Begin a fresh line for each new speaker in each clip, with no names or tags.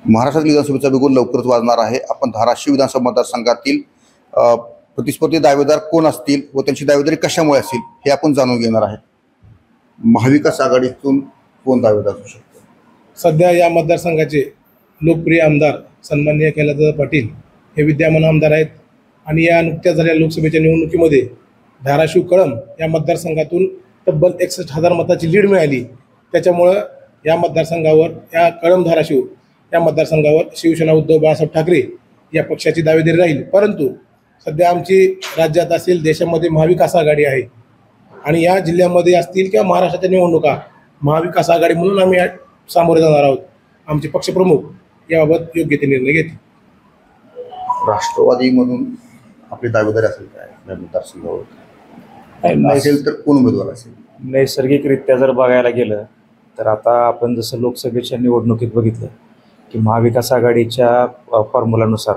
महाराष्ट्रातील विधानसभेचा बिगुल लवकरच वाजणार आहे। आपण धाराशिव विधानसभा मतदारसंघातील प्रतिस्पर्धी दावेदार कोण असतील व त्यांची दावेदारी कशामुळे असेल हे आपण जाणून घेणार आहे। महाविकास आघाडीतून कोण दावेदार असू शकतो?
सध्या या मतदारसंघाचे लोकप्रिय आमदार सन्माननीय कैलासदादा पाटील हे विद्यमान आमदार आहेत आणि या नुकत्याच झालेल्या लोकसभेच्या निवडणुकीमध्ये धाराशिव कळंब या मतदारसंघातून तब्बल 61,000 मताची लीड मिळाली। त्याच्यामुळं या मतदारसंघावर, या कळंब धाराशिव या मतदारसंघावर शिवसेना उद्धव बाळासाहेब ठाकरे या पक्षाची दावेदारी राहील। परंतु सध्या आमची राज्यात असेल देशामध्ये महाविकास आघाडी आहे आणि या जिल्ह्यामध्ये असतील किंवा महाराष्ट्राच्या निवडणुका महाविकास आघाडी म्हणून आम्ही सामोरे जाणार आहोत। आमचे पक्षप्रमुख याबाबत योग्य ते निर्णय घेतील।
राष्ट्रवादी म्हणून आपली दावेदारी असेल काय मतदारसंघावर? नसेल तर कोण उमेदवार असेल?
नैसर्गिकरित्या जर बघायला गेलं तर आता आपण जसं लोकसभेच्या निवडणुकीत बघितलं की महाविकास आघाडीच्या फॉर्म्युलानुसार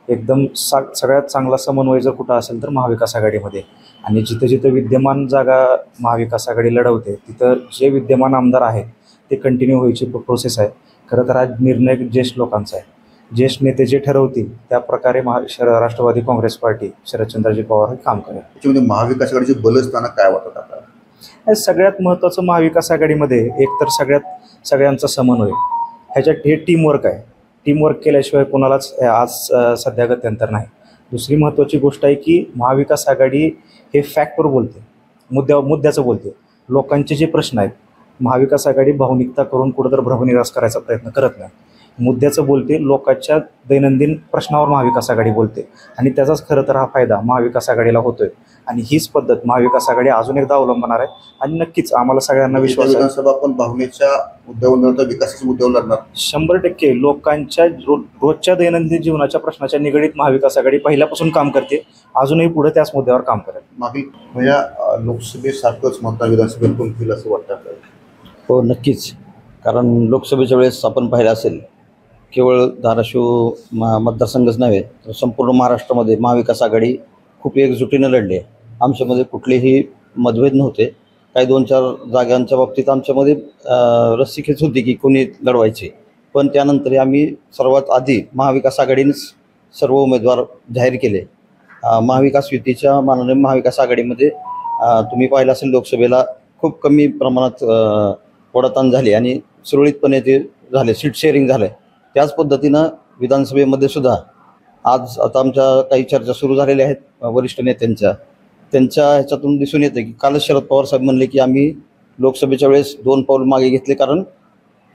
एकदम सगळ्यात चांगला समन्वय जर कुठं असेल तर महाविकास आघाडीमध्ये, आणि जिथं जिथं विद्यमान जागा महाविकास आघाडी लढवते तिथं जे विद्यमान आमदार आहेत ते कंटिन्यू व्हायची प्रोसेस आहे। खरं तर हा निर्णय ज्येष्ठ लोकांचा आहे। ज्येष्ठ नेते जे ठरवतील त्या प्रकारे राष्ट्रवादी काँग्रेस पार्टी शरदचंद्रजी पवार हे काम करेल।
त्याच्यामध्ये महाविकास आघाडीचे बलस्थान काय वाटत आता?
सगळ्यात महत्त्वाचं महाविकास आघाडीमध्ये एक तर सगळ्यांचा समन्वय, ह्याच्यात हे टीमवर्क आहे। टीमवर्क केल्याशिवाय कोणालाच आज सध्या गत्यंतर नाही। दुसरी महत्त्वाची गोष्ट आहे की महाविकास आघाडी हे फॅक्टवर बोलते, मुद्द्याचं बोलते। लोकांचे जे प्रश्न आहेत महाविकास आघाडी भावनिकता करून कुठंतरी भ्रमनिरास करायचा प्रयत्न करत नाही, मुद्द्याचं बोलते। लोकांच्या दैनंदिन प्रश्नावर महाविकास आघाडी बोलते आणि त्याचाच खरं तर हा फायदा महाविकास आघाडीला होतोय आणि हीच पद्धत महाविकास आघाडी अजून एकदा अवलंबणार आहे। आणि नक्कीच आम्हाला सगळ्यांना विश्वास आहे
विधानसभा आपण भावनेच्या मुद्द्यावर विकासाच्या मुद्द्यावर लढणार
100%। लोकांच्या रोजच्या दैनंदिन जीवनाच्या प्रश्नाच्या निगडीत महाविकास आघाडी पहिल्यापासून काम करते, अजूनही पुढे त्याच मुद्द्यावर काम करेल।
मागील या लोकसभेसारखंच मतदार विधानसभेत पण होईल असं वाटतं?
हो, नक्कीच। कारण लोकसभेच्या वेळेस आपण पाहिलं असेल केवळ धाराशिव मतदारसंघच नव्हे तर संपूर्ण महाराष्ट्रामध्ये महाविकास आघाडी खूप एकजुटीनं लढली आहे। आमच्यामध्ये कुठलेही मतभेद नव्हते। काही 2-4 जागांच्या बाबतीत आमच्यामध्ये रस्सीखेच होती की कोणी लढवायचे, पण त्यानंतर आम्ही सर्वात आधी महाविकास आघाडीनेच सर्व उमेदवार जाहीर केले। महाविकास युतीच्या मानाने महाविकास आघाडीमध्ये तुम्ही पाहिलं असेल लोकसभेला खूप कमी प्रमाणात ओढाताण झाली आणि सुरळीतपणे ते झाले, सीट शेअरिंग झालं। त्याच पद्धतीनं विधानसभेमध्ये सुद्धा आज आता आमच्या काही चर्चा सुरू झालेल्या आहेत वरिष्ठ नेत्यांच्या, त्यांच्या ह्याच्यातून दिसून येतं की कालच शरद पवार साहेब म्हणले की आम्ही लोकसभेच्या वेळेस 2 पाऊल मागे घेतले कारण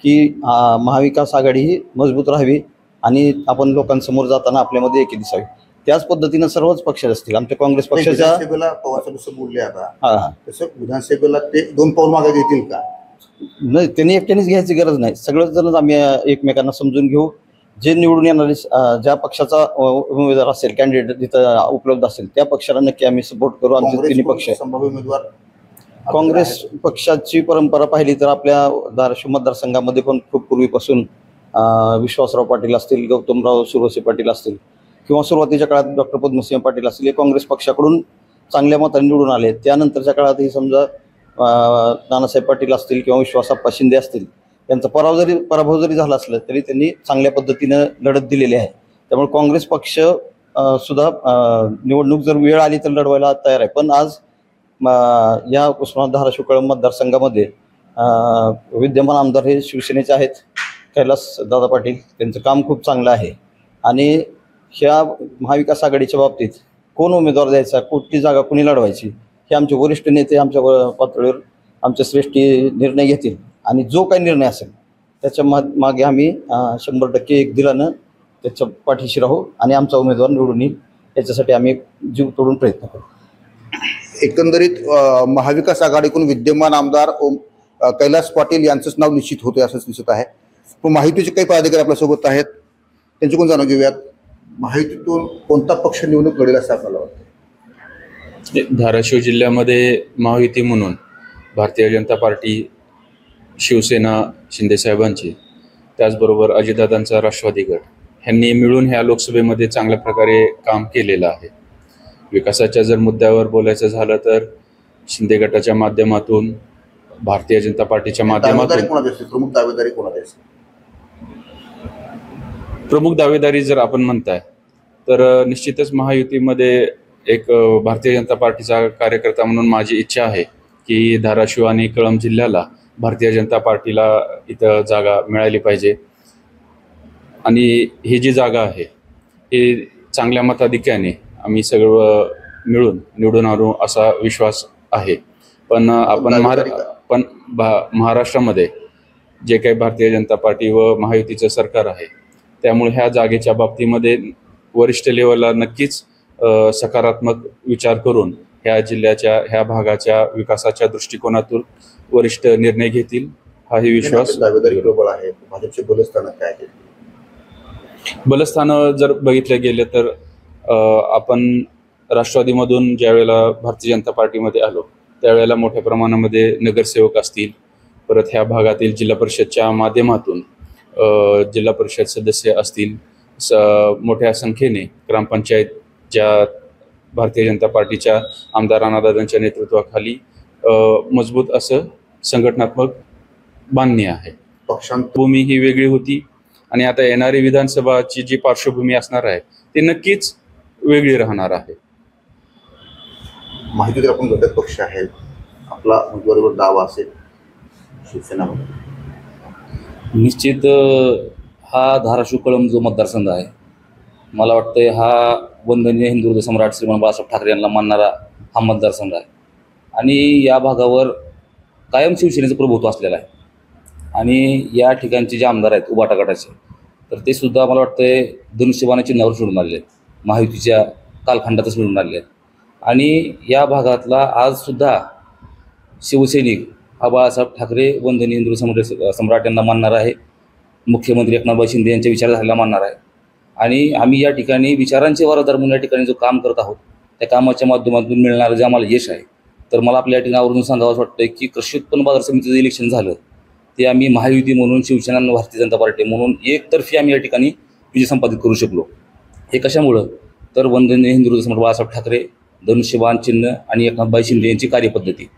की महाविकास आघाडी ही मजबूत राहावी आणि आपण लोकांसमोर जाताना आपल्यामध्ये एकी दिसावी। त्याच पद्धतीनं सर्वच पक्ष असतील आमच्या काँग्रेस पक्षाच्या
पवार साहेब जसं बोलले आता तसं विधानसभेला ते 2 पाऊल मागे घेतील का?
नाही, त्यांनी एकट्यानेच घ्यायची गरज नाही। सगळेच जणच आम्ही एकमेकांना समजून घेऊ। जे निवडून येणारे ज्या पक्षाचा उमेदवार असेल, कॅन्डिडेट जिथं उपलब्ध असेल त्या पक्षाला नक्की आम्ही सपोर्ट करू। आमचे तिन्ही पक्ष
संभाव्य उमेदवार
काँग्रेस पक्षाची परंपरा पाहिली तर आपल्या धाराशिव मतदारसंघामध्ये पण खूप पूर्वीपासून विश्वासराव पाटील असतील, गौतमराव सुरवसे पाटील असतील किंवा सुरुवातीच्या काळात डॉक्टर पद्मसिंह पाटील असतील, हे काँग्रेस पक्षाकडून चांगल्या मताने निवडून आले। त्यानंतरच्या काळातही समजा नानासाहेब पाटील असतील किंवा विश्वासप्पा शिंदे असतील, त्यांचा पराभव जरी झाला असला तरी त्यांनी चांगल्या पद्धतीनं लढत दिलेली आहे। त्यामुळे काँग्रेस पक्ष सुद्धा निवडणूक जर वेळ आली तर लढवायला तयार आहे। पण आज या उस्मानाबाद धाराशिव कळंब मतदारसंघामध्ये विद्यमान आमदार हे शिवसेनेचे आहेत, कैलासदादा पाटील। त्यांचं काम खूप चांगलं आहे आणि ह्या महाविकास आघाडीच्या बाबतीत कोण उमेदवार द्यायचा, कुठली जागा कोणी लढवायची हे आमचे वरिष्ठ नेते आमच्या पातळीवर आमचे श्रेष्ठी निर्णय घेतील आणि जो काही निर्णय असेल त्याच्या मागे आम्ही 100% एक दिलानं त्याच्या पाठीशी राहू आणि आमचा उमेदवार निवडून येईल याच्यासाठी आम्ही जीव तोडून प्रयत्न करू।
एकंदरीत महाविकास आघाडीकडून विद्यमान आमदार कैलास पाटील यांचंच नाव निश्चित होते असंच दिसत आहे। पण महायुतीचे काही पदाधिकारी आपल्यासोबत आहेत, त्यांच्याकडून जाणून घेऊयात महायुतीतून कोणता पक्ष निवडणूक लढेल असं आपल्याला वाटतं?
धाराशिव जिल्ह्यामध्ये महायुती म्हणून भारतीय जनता पार्टी, शिवसेना शिंदेसाहेबांची, त्याचबरोबर अजितदादांचा राष्ट्रवादी गट ह्यांनी मिळून ह्या लोकसभेमध्ये चांगल्या प्रकारे काम केलेलं आहे। विकासाच्या जर मुद्द्यावर बोलायचं झालं तर शिंदे गटाच्या माध्यमातून, भारतीय जनता पार्टीच्या माध्यमातून
प्रमुख दावेदारी कोणाची?
प्रमुख दावेदारी जर आपण म्हणताय तर निश्चितच महायुतीमध्ये एक भारतीय जनता पार्टीचा कार्यकर्ता म्हणून माझी इच्छा आहे की धाराशिव आणि कळंब जिल्ह्याला भारतीय जनता पार्टीला इथं जागा मिळाली पाहिजे आणि ही जी जागा आहे ही चांगल्या मताधिक्याने आम्ही सगळं मिळून निवडून आणू असा विश्वास आहे. पण महाराष्ट्रामध्ये जे काही भारतीय जनता पार्टी व महायुतीचं सरकार आहे त्यामुळे ह्या जागेच्या बाबतीमध्ये वरिष्ठ लेवलला नक्कीच सकारात्मक विचार करून ह्या जिल्ह्याच्या ह्या भागाच्या विकासाच्या दृष्टिकोनातून वरिष्ठ निर्णय घेतील हाही विश्वास.
दावेदारी प्रबळ आहे. भाजपचे बलस्थान काय आहे?
बलस्थानं जर बघितलं गेलं तर आपण राष्ट्रवादीमधून ज्या वेळेला भारतीय जनता पार्टीमध्ये आलो त्यावेळेला मोठ्या प्रमाणामध्ये नगरसेवक असतील, परत ह्या भागातील जिल्हा परिषदच्या माध्यमातून जिल्हा परिषद सदस्य असतील, मोठ्या संख्येने ग्रामपंचायत ज्या भारतीय जनता पार्टीच्या आमदार राणादादांच्या नेतृत्वाखाली मजबूत असं संघटनात्मक बांधणी आहे. भूमी ही वेगळी होती आणि आता येणारी विधानसभाची जी पार्श्वभूमी असणार आहे ती नक्कीच वेगळी राहणार आहे.
माहिती आपण घटक पक्ष आहे, आपला उमेदवारीवर दावा असेल शिवसेनामध्ये?
निश्चित हा धाराशिव कळंब जो मतदारसंघ आहे मला वाटतंय हा वंदनीय हिंदू हृदय सम्राट श्रीमान बाळासाहेब ठाकरे यांना मानणारा हा मतदारसंघ आहे आणि या भागावर कायम शिवसेनेचं प्रभुत्व असलेलं आहे. आणि या ठिकाणचे जे आमदार आहेत उबाटा गटाचे तर ते सुद्धा मला वाटतंय धनुष्यबाण चिन्हावर सोडून आलेले आहेत, महायुतीच्या कालखंडातच सोडून आलेले आहेत. आणि या भागातला आजसुद्धा शिवसैनिक हा बाळासाहेब ठाकरे वंदनीय हिंदू सम्राट यांना मानणार आहे, मुख्यमंत्री एकनाथभाई शिंदे यांच्या विचारधारेला मानणार आहे. आणि आम्ही या ठिकाणी विचारांचे वारदार म्हणून या ठिकाणी जो काम करत आहोत त्या कामाच्या माध्यमातून मिळणारं जे आम्हाला यश आहे तर मला आपल्या या ठिकाणी आवर्जून सांगावं वाटतं की कृषी उत्पन्न बाजार समितीचं जे इलेक्शन झालं ते आम्ही महायुती म्हणून शिवसेना आणि भारतीय जनता पार्टी म्हणून एकतर्फी आम्ही या ठिकाणी विजय संपादित करू शकलो. हे कशामुळं तर वंदनीय हिंदू हृदय सम्राट बाळासाहेब ठाकरे, धनुष्यबाण चिन्ह आणि एकनाथभाई शिंदे यांची कार्यपद्धती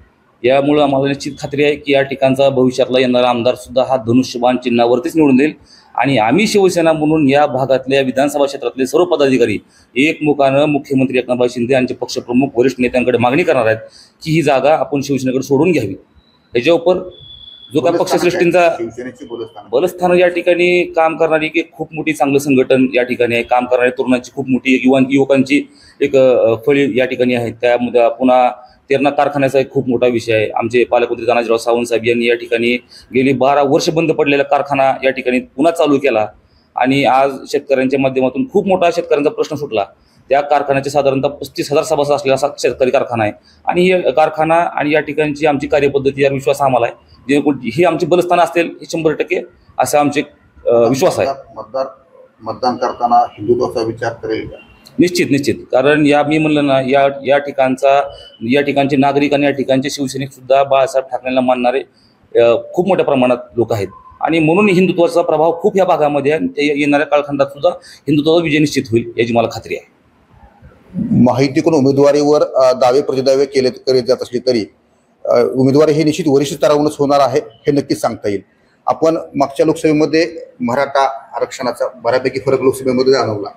यामुळं आम्हाला निश्चित खात्री आहे की या ठिकाणचा भविष्यातला येणारा आमदारसुद्धा हा धनुष्यबाण चिन्हावरतीच निवडून देईल. आणि आम्ही शिवसेना म्हणून या भागातल्या विधानसभा क्षेत्रातले सर्व पदाधिकारी एकमुखानं मुख्यमंत्री एकनाथभाई शिंदे यांचे पक्षप्रमुख वरिष्ठ नेत्यांकडे मागणी करणार आहेत की ही जागा आपण शिवसेनेकडे सोडून घ्यावी. ह्याच्यावर जो काय पक्षश्रेष्ठींचा बलस्थान या ठिकाणी काम करणारी एक खूप मोठी चांगलं संघटन या ठिकाणी आहे, काम करणाऱ्या तरुणांची खूप मोठी युवकांची एक फळी या ठिकाणी आहे. त्यामध्ये पुन्हा तेरणा कारखान्याचा एक खूप मोठा विषय आहे. आमचे पालकमंत्री तानाजीराव सावंत साहेब यांनी या ठिकाणी गेली 12 वर्ष बंद पडलेला कारखाना या ठिकाणी पुन्हा चालू केला आणि आज शेतकऱ्यांच्या माध्यमातून खूप मोठा शेतकऱ्यांचा प्रश्न सुटला. त्या कारखान्याचे साधारणतः 35,000 सभासद असलेला असा शेतकरी कारखाना आहे आणि हे कारखाना आणि या ठिकाणची आमची कार्यपद्धती यावर विश्वास आम्हाला आहे. जेणेकरून ही आमची बलस्थान असतील हे 100% असा आमचे विश्वास आहे.
मतदान करताना हिंदुत्वाचा विचार करेल का?
निश्चित. कारण मी म्हणलं ना या ठिकाणचे नागरिक आणि या ठिकाणचे शिवसैनिक सुद्धा बाळासाहेब ठाकरेंना मानणारे खूप मोठ्या प्रमाणात लोक आहेत आणि म्हणून हिंदुत्वाचा प्रभाव खूप या भागामध्ये आहे. येणाऱ्या कालखंडात सुद्धा हिंदुत्वाचा विजय निश्चित होईल याची मला खात्री आहे.
माहितीकडून उमेदवारीवर दावे प्रतिदावे करीत जात असले तरी उमेदवारी हे निश्चित वरिष्ठ स्तरावरूनच होणार आहे हे नक्कीच सांगता येईल. आपण मागच्या लोकसभेमध्ये मराठा आरक्षणाचा बऱ्यापैकी फरक लोकसभेमध्ये जाणवला,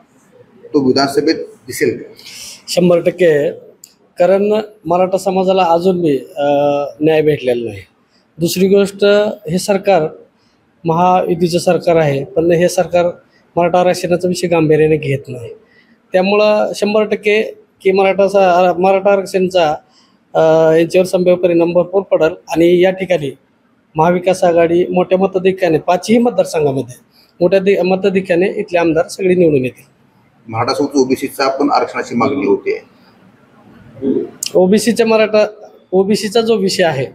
तो विधानसभेत दिसेल का?
100%. कारण मराठा समाजाला अजून बी न्याय भेटलेला नाही. दुसरी गोष्ट, हे सरकार महायुतीचं सरकार आहे पण हे सरकार मराठा आरक्षणाचा विषय गांभीर्याने घेत नाही. त्यामुळं 100% की मराठा आरक्षणाचा याच्यावर संभाव्य परिणाम भरपूर पडेल आणि या ठिकाणी महाविकास आघाडी मोठ्या मताधिक्याने 5ही मतदारसंघामध्ये मोठ्या मताधिक्याने इथले आमदार सगळे निवडून येतील.
मराठा ओबीसीचा पण आरक्षणाची मागणी होते.
ओबीसीचा जो विषय आहे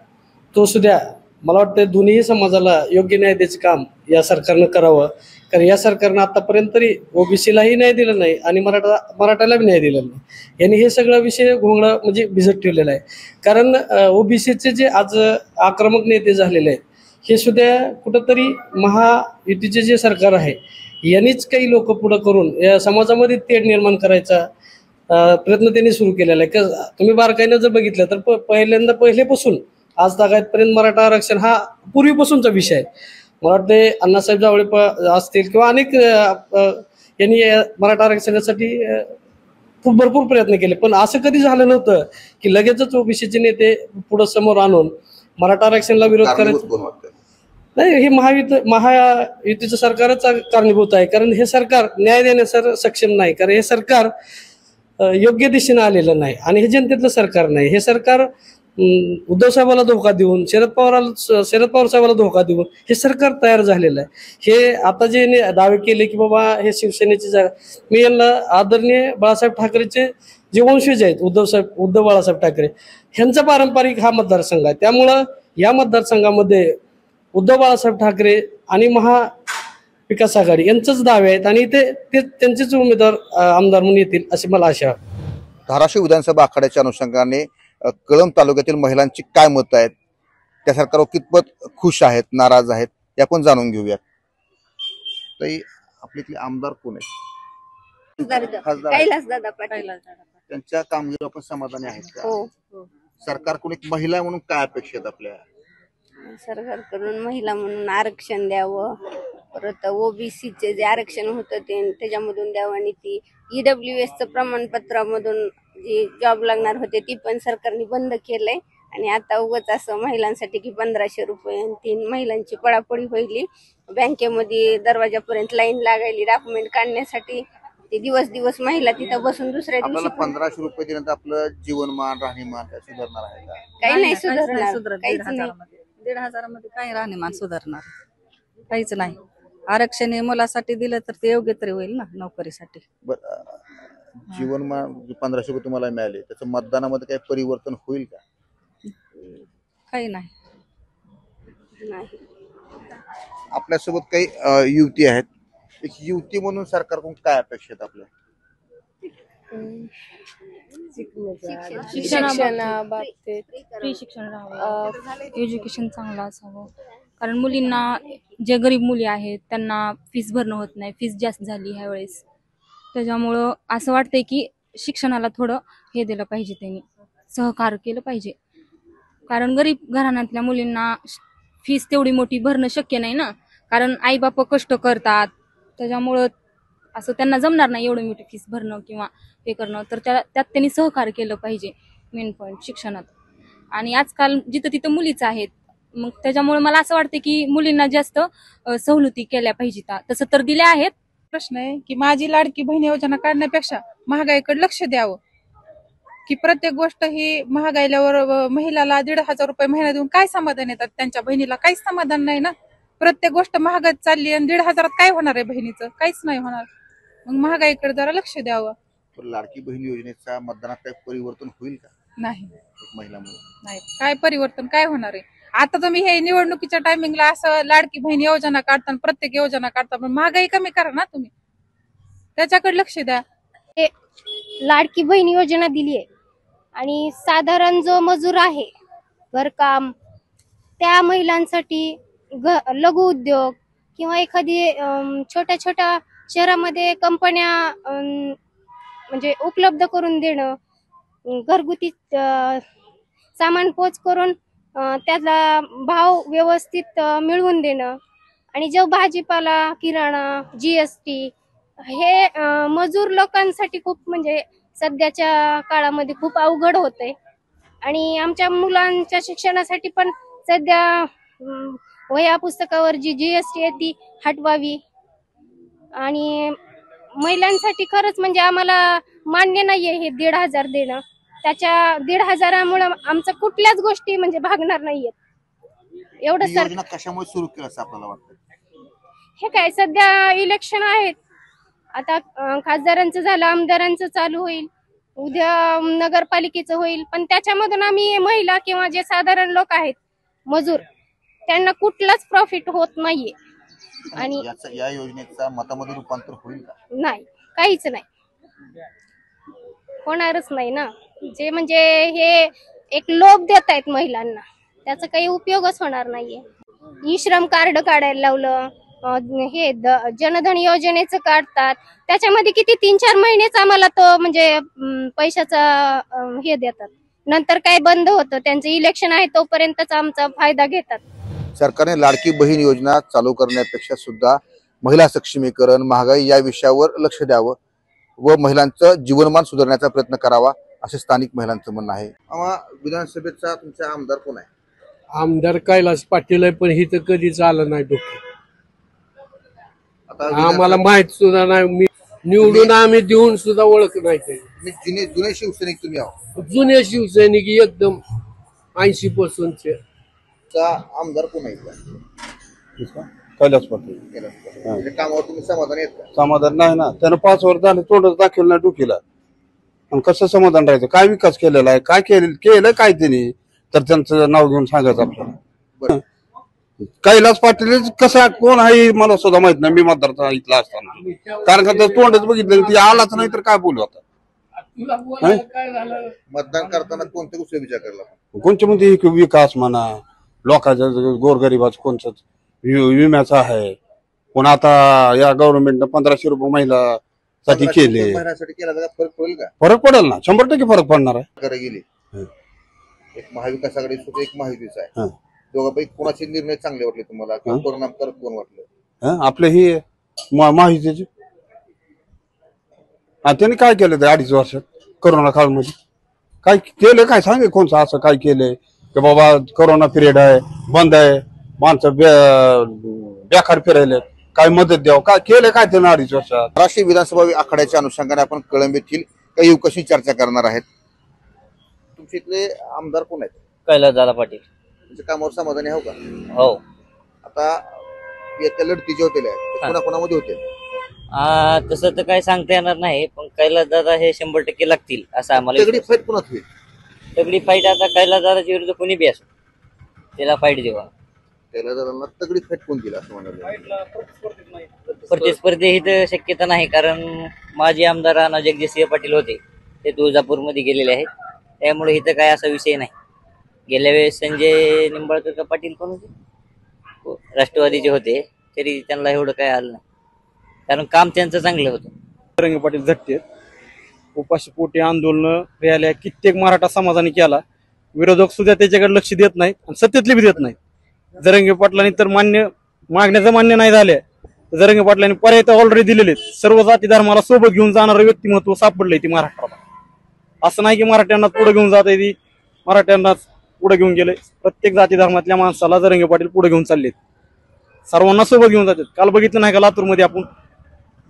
तो सुद्धा मला वाटतं दोन्ही समाजाला योग्य न्याय द्यायचं काम या सरकारनं करावं. कारण या सरकारनं आतापर्यंत तरी ओबीसीलाही न्याय दिला नाही आणि मराठाला बी न्याय दिलेला नाही. यांनी हे सगळा विषय घोंगडा म्हणजे भिजत ठेवलेला आहे. कारण ओबीसीचे जे आज आक्रमक नेते झालेले आहेत हे सुद्धा कुठंतरी महायुतीचे जे सरकार आहे यांनीच काही लोक पुढं करून या समाजामध्ये तेढ निर्माण करायचा प्रयत्न त्यांनी सुरू केलेला आहे. तुम्ही बारकाईनं जर बघितलं तर पहिल्यापासून आज तागायतपर्यंत मराठा आरक्षण हा पूर्वीपासूनचा विषय आहे. मला वाटते अण्णासाहेब जावळे असतील किंवा अनेक यांनी मराठा आरक्षणासाठी खूप भरपूर प्रयत्न केले, पण असं कधी झालं नव्हतं की लगेचच ओबीसीचे नेते पुढे समोर आणून मराठा आरक्षणाला विरोध
कारणीभूत
करायचा.
कोण वाटतं?
नाही, हे महायुतीचं सरकारच कारणीभूत आहे, कारण हे सरकार न्याय देण्यास सक्षम नाही, कारण हे सरकार योग्य दिशेने आलेलं नाही आणि हे जनतेतलं सरकार नाही. हे सरकार उद्धव साहेबाला धोका देऊन शरद पवार साहेबाला धोका देऊन हे सरकार तयार झालेलं आहे. हे आता जे दावे केले की बाबा हे शिवसेनेची जागा, मी यांना आदरणीय बाळासाहेब ठाकरेचे जे वंशज आहेत उद्धव बाळासाहेब ठाकरे ह्यांचा पारंपरिक हा मतदारसंघ आहे. त्यामुळं या मतदारसंघामध्ये उद्धव बाळासाहेब ठाकरे आणि महाविकास आघाडी यांचेच दावे आहेत आणि ते त्यांचेच उमेदवार आमदार म्हणून येतील अशी मला आशा आहे.
धाराशिव विधानसभा आखाड्याच्या अनुषंगाने कळंब तालुक्यातील महिलांची काय मतं आहेत, त्या सरकारवर कितपत खुश आहेत, नाराज आहेत, हे आपण जाणून घेऊयात. तर आपले आमदार कोण आहेत? खासदार
कैलासदादा पाटील.
त्यांच्या कामगिरीवर आपण समाधानी आहेत का?
हो,
सरकारकडून एक महिला म्हणून काय अपेक्षा आहेत आपल्या?
सरकारकडून महिला म्हणून आरक्षण द्यावं, परत ओबीसीचे जे आरक्षण होतं ते त्याच्यामधून द्यावं आणि ती EWS प्रमाणपत्रामधून जी जॉब लागणार होते ती पण सरकारने बंद केलंय. आणि आता उगाच असं महिलांसाठी की 1500 रुपये आणि 3 महिलांची पळापळी व्हायली, बँकेमध्ये दरवाजापर्यंत लाईन लागायली डॉक्युमेंट काढण्यासाठी. ते दिवस महिला तिथं बसून दुसऱ्या दिवशी
आपल्याला 1500 रुपये दिल्यानंतर आपलं जीवनमान राहणीमान काय सुधारणार आहे का?
काही नाही सुधारणार, काहीच नाही.
1,500 मध्ये काय राहणीमान सुधारणार? काहीच नाही. आरक्षण हे मुलासाठी दिलं तर ते योग्य तरी होईल ना नोकरीसाठी.
बरं, जीवनमान 1500 रुपये तुम्हाला मिळाले, त्याचं मतदानामध्ये काही परिवर्तन होईल का?
काही नाही.
आपल्यासोबत काही युवती आहेत, एक युवती म्हणून सरकारकडून काय अपेक्षा आहेत आपल्या?
शिक्षणाबाबतीत फ्री शिक्षण राहावं, एज्युकेशन चांगलं असावं, कारण मुलींना जे गरीब मुली आहेत त्यांना फीस भरणं होत नाही, फीस जास्त झाली ह्या वेळेस. त्याच्यामुळं असं वाटतंय की शिक्षणाला थोडं हे दिलं पाहिजे, त्यांनी सहकार्य केलं पाहिजे, कारण गरीब घराण्यातल्या मुलींना फीस तेवढी मोठी भरणं शक्य नाही ना, कारण आई बाप कष्ट करतात, त्याच्यामुळं असं त्यांना जमणार नाही एवढं मोठी फीस भरणं किंवा हे करणं. तर त्यात त्यांनी सहकार्य केलं पाहिजे, मेन पॉईंट शिक्षणात. आणि आजकाल जिथं तिथं मुलीच आहेत, मग त्याच्यामुळे मला असं वाटतं की मुलींना जास्त सवलती केल्या पाहिजेत. तसं तर दिल्या आहेत.
प्रश्न आहे की माझी लाडकी बहीण योजना काढण्यापेक्षा महागाईकडे लक्ष द्यावं, की प्रत्येक गोष्ट ही महागाईल्यावर महिलाला 1,500 रुपये महिना देऊन काय समाधान येतात? त्यांच्या बहिणीला काहीच समाधान नाही ना. प्रत्येक गोष्ट महागात चालली आणि 1,500 काय होणार आहे बहिणीचं? काहीच नाही होणार. मग महागाईकडे जरा लक्ष द्यावं.
लाडकी बहीण योजनेचा मतदानात काही परिवर्तन होईल का?
नाही,
महिला म्हणून
नाही. काय परिवर्तन काय होणार आहे? आता तुम्ही हे निवडणुकीच्या टायमिंगला असं लाडकी बहीण योजना काढता, प्रत्येक योजना काढता, पण महागाई कमी करा ना तुम्ही, त्याच्याकडे लक्ष द्या.
लाडकी बहीण योजना दिली आहे आणि साधारण जो मजूर आहे घरकाम, त्या महिलांसाठी लघु उद्योग किंवा एखादी छोट्या छोट्या शहरामध्ये कंपन्या म्हणजे उपलब्ध करून देणं, घरगुती सामान पोच करून त्याचा भाव व्यवस्थित मिळवून देणं, आणि जो भाजीपाला, किराणा, GST हे मजूर लोकांसाठी खूप म्हणजे सध्याच्या काळामध्ये खूप अवघड होतंय. आणि आमच्या मुलांच्या शिक्षणासाठी पण सध्या वह्या पुस्तकावर जी GST आहे ती हटवावी. आणि महिलांसाठी खरंच म्हणजे आम्हाला मान्य नाहीये हे 1,500 देणं. त्याच्या 1,500मुळे आमचं कुठल्याच गोष्टी म्हणजे भागणार नाहीयेत. एवढं
योजना कशामुळे सुरू केलं असं आपल्याला वाटतं?
हे काय सध्या इलेक्शन आहेत, आता खासदारांचं झालं, आमदारांचं चालू होईल, उद्या नगरपालिकेचं होईल, पण त्याच्यामधून आम्ही महिला किंवा जे साधारण लोक आहेत मजूर त्यांना कुठलाच प्रॉफिट होत नाहीये. आणि
या योजनेचा मतामध्ये रूपांतर होईल का?
नाही, काहीच नाही, होणारच नाही ना. जे म्हणजे हे एक लोभ देत आहेत महिलांना, त्याचा काही उपयोगच होणार नाहीये. ई-श्रम कार्ड काढायला लावलं, हे जनधन योजनेचं काढतात, त्याच्यामध्ये किती 3-4 महिनेच आम्हाला तो म्हणजे पैशाचा हे देतात, नंतर काय बंद होतं. त्यांचं इलेक्शन आहे तोपर्यंतच आमचा फायदा घेतात.
सरकारने लाडकी बहीण योजना चालू करण्यापेक्षा सुद्धा महिला सक्षमीकरण, महागाई या विषयावर लक्ष द्यावं व महिलांचं जीवनमान सुधारण्याचा प्रयत्न करावा असे स्थानिक महिलांचं म्हणणं आहे. विधानसभेचा तुमचा आमदार कोण आहे?
आमदार कैलास पाटील आहे, पण ही तर कधीच आलं नाही डोक्यात.
आता
आम्हाला माहित सुद्धा नाही. मी निवडून आम्ही देऊन सुद्धा ओळख नाही केली.
जुने शिवसैनिक तुम्ही आहोत.
जुने शिवसैनिक एकदम 80 पासूनचे.
आमदार कोण आहे?
कैलास पाटील.
म्हणजे कामावर तुम्ही समाधान येत का?
समाधान नाही ना, त्यानं 5 वर्ष झाले तोंडच दाखवलं नाही डोकीला. आणि कसं समाधान राहायचं? काय विकास केलेला आहे? काय केलं काय त्यांनी? तर त्यांचं नाव घेऊन सांगायचं आपल्याला. कैलास पाटील कसा कोण आहे मला सुद्धा माहित नाही, मी मतदार इथला असताना. कारण का त्याचं तोंडच बघितलं, ती आलाच नाही तर काय बोलू आता.
मतदान करताना कोणत्या गोष्टी विचार करला?
कोणच्या म्हणजे विकास म्हणा, लोकांच्या गोरगरिबाचं कोणचं विम्याचं आहे. पण आता या गव्हर्नमेंटनं 1500 रुपये महिलासाठी केले.
महिलांसाठी केला तर फरक पडेल का?
फरक पडेल ना, 100% फरक पडणार आहे.
करे गेली एक महाविकास आघाडी एक महायुतीचा आहे. दोघांपैकी कोणाचे निर्णय चांगले वाटले तुम्हाला? परिणामकारक कोण वाटलं?
आपले ही माहितीचे त्यांनी काय केलं ते 2.5 वर्षात कोरोना काळमध्ये? काय केलं? काय सांगे कोणचं असं काय केलंय की बाबा कोरोना पिरियड आहे, बंद आहे, माणसं बेकार फिरायले, काय मदत द्यावं? काय केलं काय त्यानं 2.5 वर्षात?
राष्ट्रीय विधानसभा आखाड्याच्या अनुषंगाने आपण कळंब येथील काही युवकांशी चर्चा करणार आहेत. तुमच्या इथले आमदार कोण आहेत?
कैलास पाटील.
तुमच्या कामावर समाधानी आहे का?
हो.
आता येत्या लढतीचे होते कोणाकोणामध्ये होते?
तसं तर काही सांगता येणार नाही, पण कैलास दादा हे 100% लागतील असं आम्हाला.
तगडी फाईट कोणात होईल?
तगडी फाईट आता कैलास दादाच्या विरुद्ध कोणी बी असो त्याला फाईट देवा.
कैलास दादांना तगडी फाईट कोण दिला असं म्हणाले?
प्रतिस्पर्धी ही तर शक्यता नाही, कारण माजी आमदार राणा जगजितसिंह पाटील होते, ते तुळजापूरमध्ये गेलेले आहेत. त्यामुळे इथं काय असा विषय नाही. गेल्या वेळेस संजय निंबाळकर का पाटील कोण होते, राष्ट्रवादीचे होते, तरी त्यांना एवढं काय आलं नाही, कारण काम त्यांचं चांगलं होतं.
रंगे पाटील झटते. उपाशी पोटी आंदोलन रॅल्या कित्येक मराठा समाजाने केला. विरोधक सुद्धा त्याच्याकडे लक्ष देत नाहीत आणि सत्तेतले बी देत नाहीत. जरंगे पाटलांनी तर मागण्याचं मान्य नाही झाले. जरंगे पाटलांनी पर्याय तर ऑलरेडी दिलेले. सर्व जाती धर्माला सोबत घेऊन जाणारं व्यक्तिमत्व सापडलंय ती महाराष्ट्राला. असं नाही की मराठ्यांना पुढे घेऊन जात आहे, ती मराठ्यांनाच पुढे घेऊन गेले. प्रत्येक जाती धर्मातल्या माणसाला जरंगे पाटील पुढे घेऊन चाललेत, सर्वांना सोबत घेऊन जातात. काल बघितलं नाही का लातूरमध्ये आपण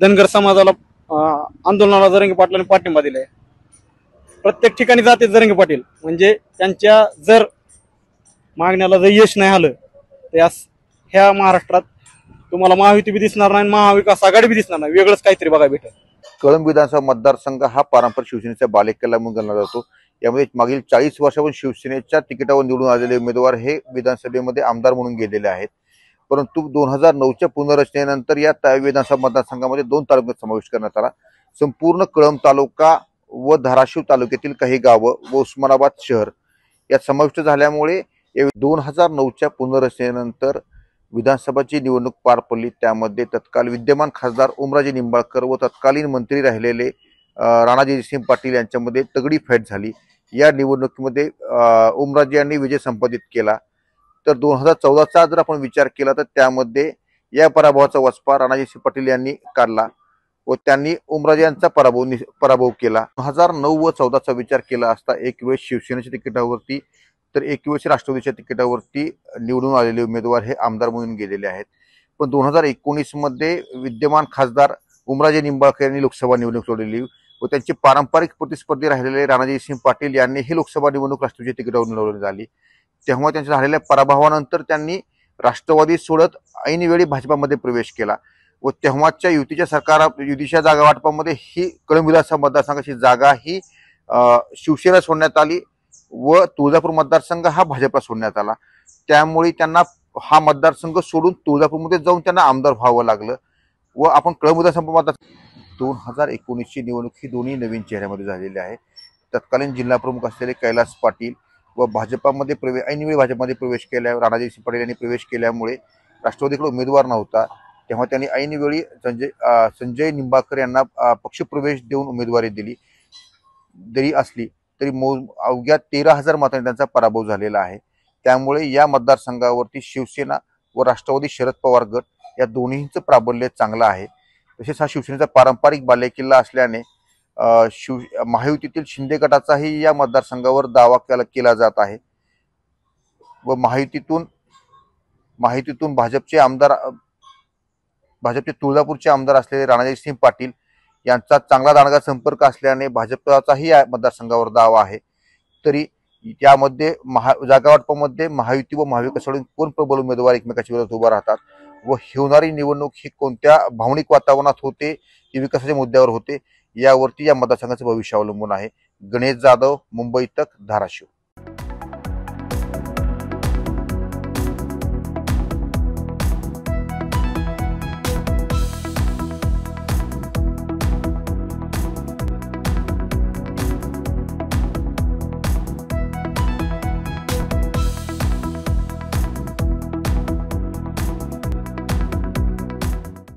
धनगर समाजाला आंदोलनाला जरंगे पाटलांनी पाठिंबा दिलाय. प्रत्येक ठिकाणी जाते जरंगे पाटील. म्हणजे त्यांच्या जर मागण्याला जर यश नाही आलं तर ह्या महाराष्ट्रात तुम्हाला महायुती बी दिसणार नाही, महाविकास आघाडी बी दिसणार नाही, वेगळंच काहीतरी बघायला भेटेल.
कळंब विधानसभा मतदारसंघ हा पारंपरिक शिवसेनेचा बालेकिल्ला म्हणून गणला जातो. यामध्ये मागील 40 वर्षापासून शिवसेनेच्या तिकिटावर निवडून आलेले उमेदवार हे विधानसभेमध्ये आमदार म्हणून गेलेले आहेत. परंतु 2009च्या पुनर्रचनेनंतर या विधानसभा मतदारसंघामध्ये 2 तालुक्यात समावेश करण्यात आला. संपूर्ण कळंब तालुका व धाराशिव तालुक्यातील काही गावं व उस्मानाबाद शहर यात समाविष्ट झाल्यामुळे 2009च्या पुनर्रचनेनंतर विधानसभाची निवडणूक पार पडली. त्यामध्ये तत्काल विद्यमान खासदार ओमराजे निंबाळकर व तत्कालीन मंत्री राहिलेले राणा जगजितसिंह पाटील यांच्यामध्ये तगडी फाईट झाली. या निवडणुकीमध्ये ओमराजे यांनी विजय संपादित केला. तर 2014चा जर आपण विचार केला तर त्यामध्ये या पराभवाचा वचपा राणा जगजितसिंह पाटील यांनी काढला व त्यांनी ओमराजे यांचा पराभव केला. 2009 व 14चा विचार केला असता एक वेळेस शिवसेनेच्या तिकिटावरती तर एक वेळेस राष्ट्रवादीच्या तिकिटावरती निवडून आलेले उमेदवार हे आमदार म्हणून गेलेले आहेत. पण 2019 मध्ये विद्यमान खासदार ओमराजे निंबाळकर यांनी लोकसभा निवडणूक लढवली व त्यांचे पारंपरिक प्रतिस्पर्धी राहिलेले राणा जगजितसिंह पाटील यांनी ही लोकसभा निवडणूक राष्ट्रवादीच्या तिकिटावर निवडली झाली. तेव्हा त्यांच्या झालेल्या पराभवानंतर त्यांनी राष्ट्रवादी सोडत ऐनवेळी भाजपामध्ये प्रवेश केला व तेव्हाच्या युतीच्या जागा वाटपामध्ये ही कळंब विधानसभा मतदारसंघाची जागा ही शिवसेना सोडण्यात आली व तुळजापूर मतदारसंघ हा भाजपला सोडण्यात आला. त्यामुळे त्यांना हा मतदारसंघ सोडून तुळजापूरमध्ये जाऊन त्यांना आमदार व्हावं लागलं व आपण कळंब विधानसभा मतदार 2019ची निवडणूक ही दोन्ही नवीन चेहऱ्यामध्ये झालेली आहे. तत्कालीन जिल्हा प्रमुख असलेले कैलास पाटील व भाजपामध्ये ऐनवेळी भाजपमध्ये प्रवेश केल्यावर राणा जगजितसिंह पाटील यांनी प्रवेश केल्यामुळे राष्ट्रवादीकडे उमेदवार नव्हता. तेव्हा त्यांनी ऐनवेळी संजय निंबाळकर यांना पक्षप्रवेश देऊन उमेदवारी दिली असली तरी अवघ्या 13,000 मतांनी त्यांचा पराभव झालेला आहे. त्यामुळे या मतदारसंघावरती शिवसेना व राष्ट्रवादी शरद पवार गट या दोन्हींचं प्राबल्य चांगलं आहे। तसेच हा शिवसेनेचा पारंपरिक बालेकिल्ला असल्याने महायुतीतील शिंदे गटाचाही या मतदारसंघावर दावा केला जात आहे व महायुतीतून भाजपचे तुळजापूरचे आमदार असलेले राणाजयसिंह पाटील यांचा चांगला दांडगा संपर्क असल्याने भाजपचाही या मतदारसंघावर दावा आहे। तरी त्यामध्ये जागा वाटपामध्ये महायुती व महाविकासकडून कोण प्रबल उमेदवार एकमेकाच्या विरोधात उभा राहतात व होणारी निवडणूक ही कोणत्या भावनिक वातावरणात होते की विकासाच्या मुद्द्यावर होते यावरती या मतदारसंघाचं भविष्य अवलंबून आहे। गणेश जाधव, मुंबई तक, धाराशिव।